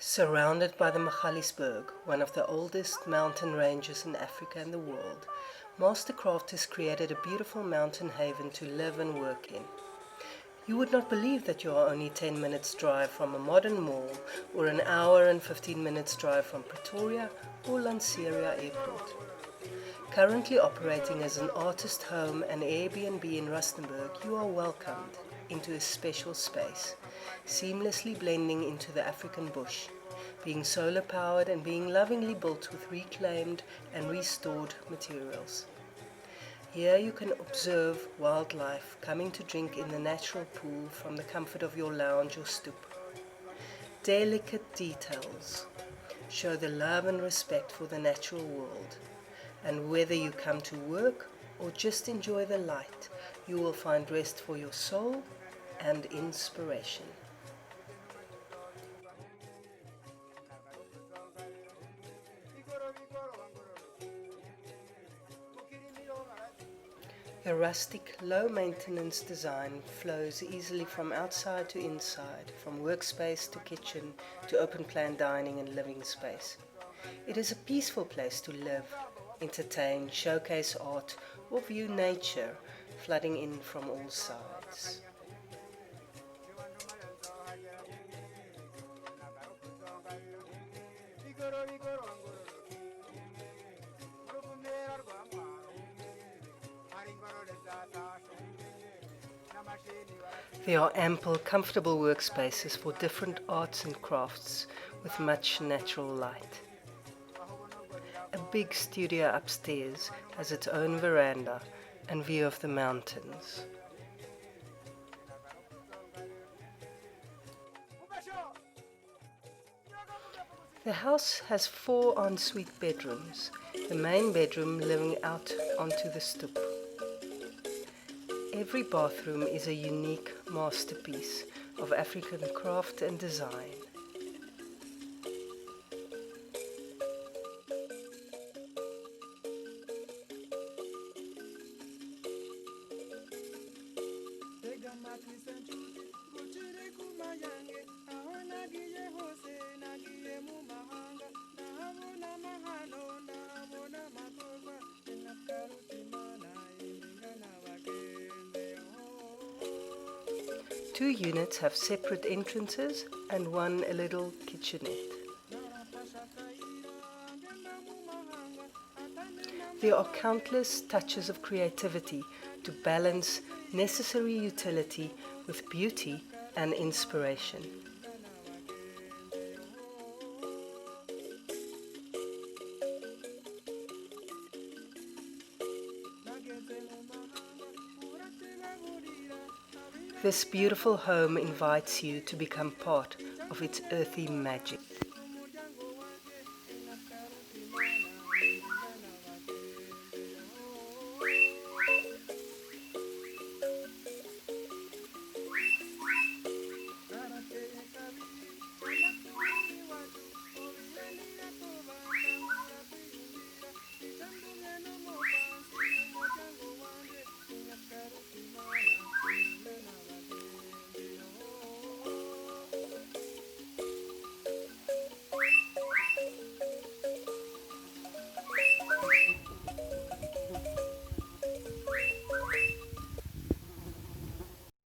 Surrounded by the Magaliesberg, one of the oldest mountain ranges in Africa and the world, Mastercraft has created a beautiful mountain haven to live and work in. You would not believe that you are only 10 minutes drive from a modern mall or an hour and 15 minutes drive from Pretoria or Lanseria Airport. Currently operating as an artist home and AirB&B in Rustenburg, you are welcomed into a special space, seamlessly blending into the African bush, being solar powered and being lovingly built with reclaimed and restored materials. Here you can observe wildlife coming to drink in the natural pool from the comfort of your lounge or stoop. Delicate details show the love and respect for the natural world, and whether you come to work or just enjoy the light, you will find rest for your soul and inspiration. The rustic, low-maintenance design flows easily from outside to inside, from workspace to kitchen to open-plan dining and living space. It is a peaceful place to live, entertain, showcase art, or view nature flooding in from all sides. There are ample, comfortable workspaces for different arts and crafts with much natural light. A big studio upstairs has its own veranda and view of the mountains. The house has 4 ensuite bedrooms, the main bedroom living out onto the stoep. Every bathroom is a unique masterpiece of African craft and design. Two units have separate entrances and one a little kitchenette. There are countless touches of creativity to balance necessary utility with beauty and inspiration. This beautiful home invites you to become part of its earthy magic.